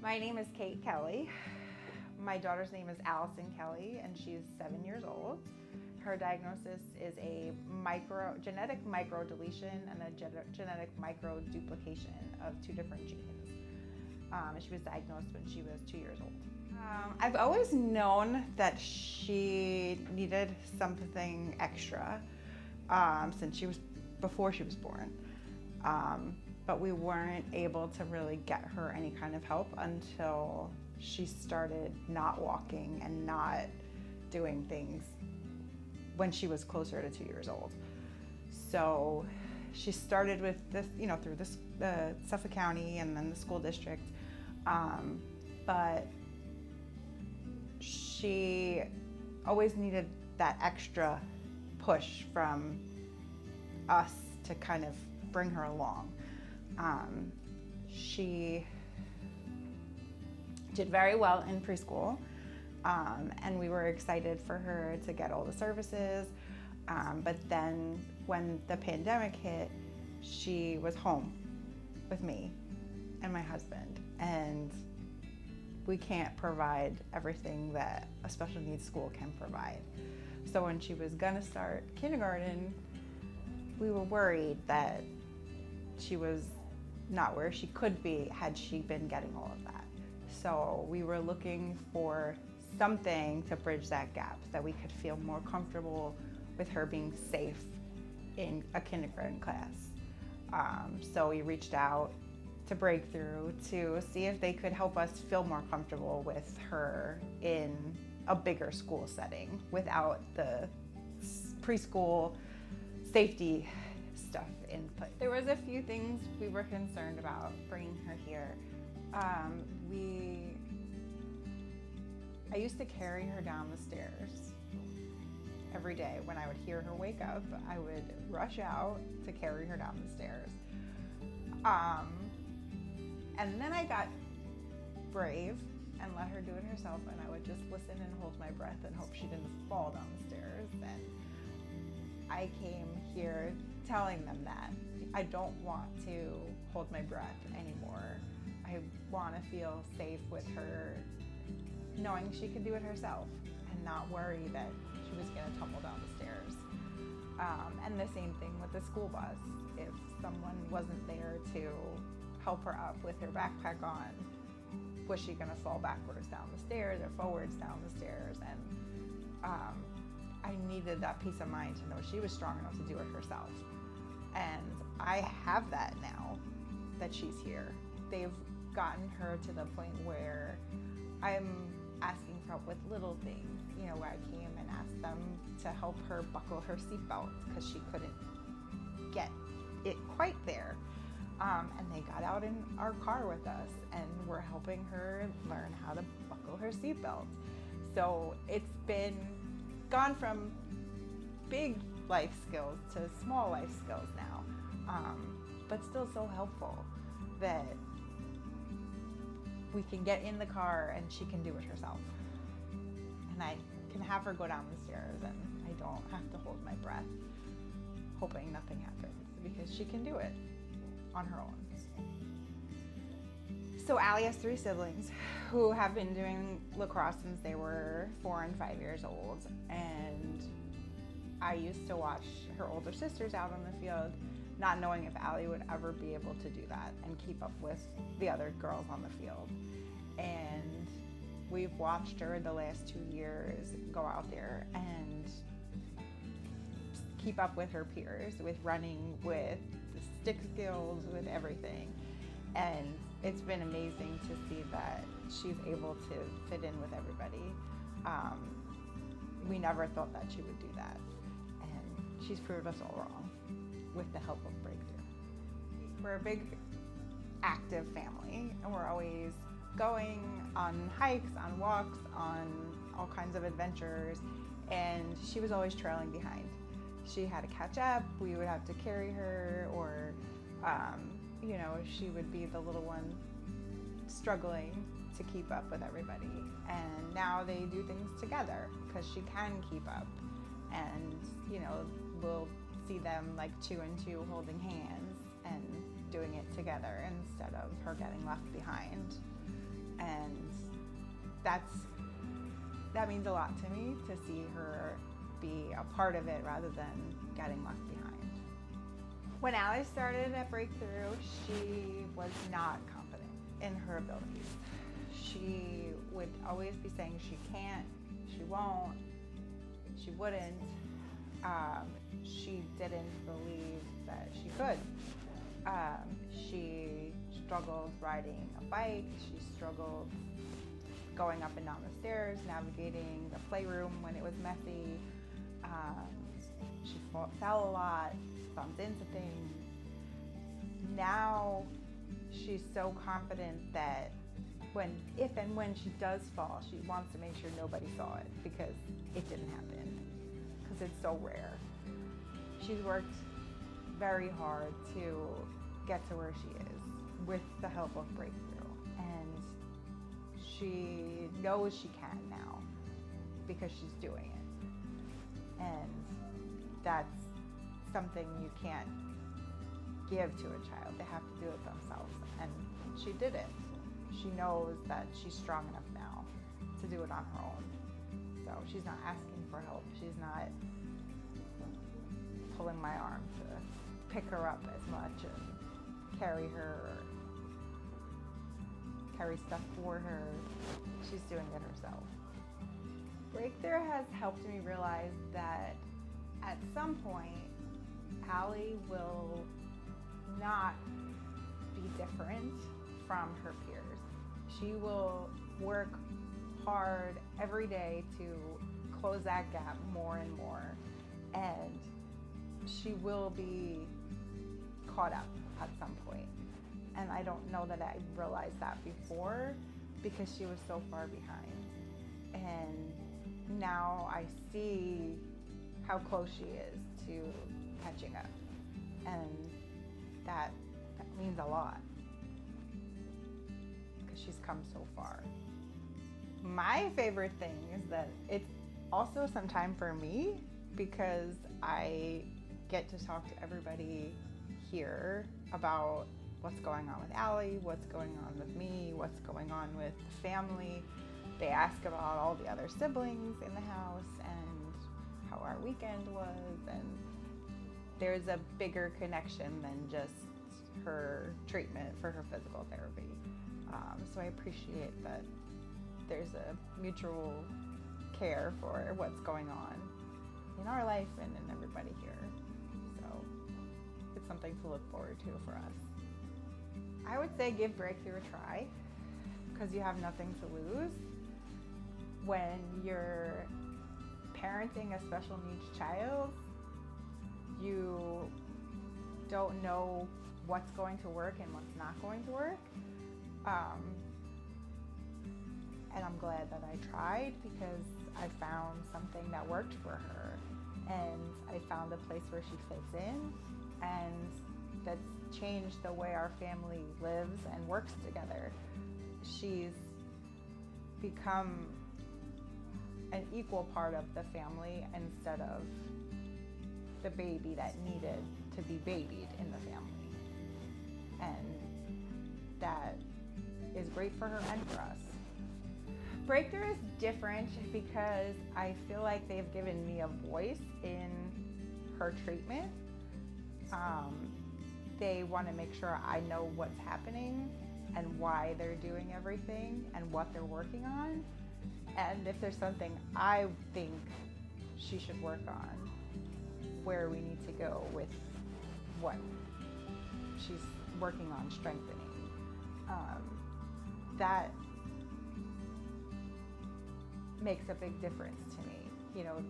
My name is Kate Kelly. My daughter's name is Allison Kelly, and she's 7 years old. Her diagnosis is a genetic microdeletion and a genetic microduplication of 2 different genes. She was diagnosed when she was 2 years old. I've always known that she needed something extra before she was born. But we weren't able to really get her any kind of help until she started not walking and not doing things when she was closer to 2 years old. So she started with this, through this Suffolk County and then the school district. But she always needed that extra push from us to kind of bring her along. She did very well in preschool, and we were excited for her to get all the services. But then when the pandemic hit, she was home with me and my husband, and we can't provide everything that a special needs school can provide. So when she was gonna start kindergarten, we were worried that she was not where she could be had she been getting all of that. So we were looking for something to bridge that gap, that we could feel more comfortable with her being safe in a kindergarten class. So we reached out to Breakthrough to see if they could help us feel more comfortable with her in a bigger school setting without the preschool safety stuff in place. There was a few things we were concerned about bringing her here. I used to carry her down the stairs every day. When I would hear her wake up, I would rush out to carry her down the stairs. And then I got brave and let her do it herself, and I would just listen and hold my breath and hope she didn't fall down the stairs. And I came here telling them that I don't want to hold my breath anymore. I want to feel safe with her, knowing she could do it herself and not worry that she was going to tumble down the stairs. And the same thing with the school bus. If someone wasn't there to help her up with her backpack on, was she going to fall backwards down the stairs or forwards down the stairs? And I needed that peace of mind to know she was strong enough to do it herself. And I have that now that she's here. They've gotten her to the point where I'm asking for help with little things, where I came and asked them to help her buckle her seatbelt because she couldn't get it quite there. And they got out in our car with us and were helping her learn how to buckle her seatbelt. So it's gone from big life skills to small life skills now, but still so helpful that we can get in the car and she can do it herself. And I can have her go down the stairs and I don't have to hold my breath hoping nothing happens, because she can do it on her own. So Allie has 3 siblings who have been doing lacrosse since they were 4 and 5 years old. And I used to watch her older sisters out on the field, not knowing if Allie would ever be able to do that and keep up with the other girls on the field. And we've watched her the last 2 years go out there and keep up with her peers, with running, with the stick skills, with everything. And it's been amazing to see that she's able to fit in with everybody. We never thought that she would do that. And she's proved us all wrong with the help of Breakthrough. We're a big, active family, and we're always going on hikes, on walks, on all kinds of adventures, and she was always trailing behind. She had to catch up, we would have to carry her, or she would be the little one struggling to keep up with everybody. And now they do things together because she can keep up. And, we'll see them like 2 and 2 holding hands and doing it together instead of her getting left behind. And that means a lot to me, to see her be a part of it rather than getting left behind. When Allie started at Breakthrough, she was not confident in her abilities. She would always be saying she can't, she won't, she wouldn't. She didn't believe that she could. She struggled riding a bike. She struggled going up and down the stairs, navigating the playroom when it was messy. She fell a lot, bumped into things. Now she's so confident that if and when she does fall, she wants to make sure nobody saw it, because it didn't happen, because it's so rare. She's worked very hard to get to where she is with the help of Breakthrough, and she knows she can now because she's doing it. And that's something you can't give to a child. They have to do it themselves, and she did it. She knows that she's strong enough now to do it on her own. So she's not asking for help. She's not pulling my arm to pick her up as much and carry her or carry stuff for her. She's doing it herself. Breakthrough has helped me realize that at some point, Allie will not be different from her peers. She will work hard every day to close that gap more and more, and she will be caught up at some point. And I don't know that I realized that before, because she was so far behind. And now I see how close she is to catching up, and that means a lot, because she's come so far. My favorite thing is that it's also some time for me, because I get to talk to everybody here about what's going on with Allie, what's going on with me, what's going on with the family. They ask about all the other siblings in the house and how our weekend was, and there's a bigger connection than just her treatment for her physical therapy. So I appreciate that there's a mutual care for what's going on in our life and in everybody here. So it's something to look forward to for us. I would say give Breakthrough a try, because you have nothing to lose. When you're parenting a special needs child, you don't know what's going to work and what's not going to work. And I'm glad that I tried, because I found something that worked for her, and I found a place where she fits in, and that's changed the way our family lives and works together. She's become an equal part of the family instead of the baby that needed to be babied in the family. And that is great for her and for us. Breakthrough is different because I feel like they've given me a voice in her treatment. They want to make sure I know what's happening and why they're doing everything and what they're working on. And if there's something I think she should work on, where we need to go with what she's working on strengthening. That makes a big difference to me. You know,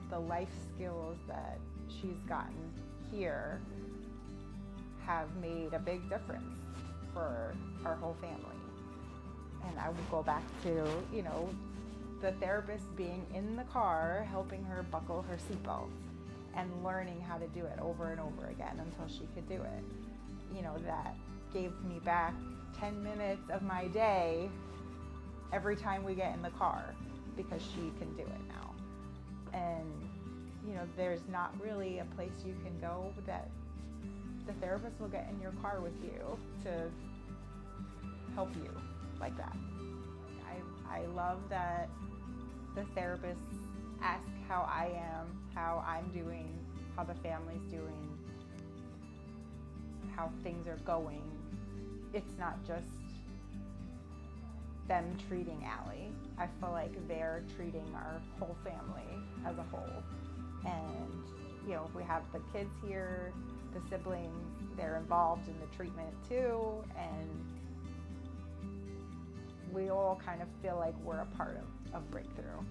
the life skills that she's gotten here have made a big difference for our whole family. And I would go back to, you know, the therapist being in the car helping her buckle her seatbelt and learning how to do it over and over again until she could do it. You know, that gave me back 10 minutes of my day every time we get in the car, because she can do it now. And, you know, there's not really a place you can go that the therapist will get in your car with you to help you like that. I love that the therapists ask how I am, how I'm doing, how the family's doing, how things are going. It's not just them treating Allie. I feel like they're treating our whole family as a whole. And, you know, we have the kids here, the siblings, they're involved in the treatment too, and we all kind of feel like we're a part of Breakthrough.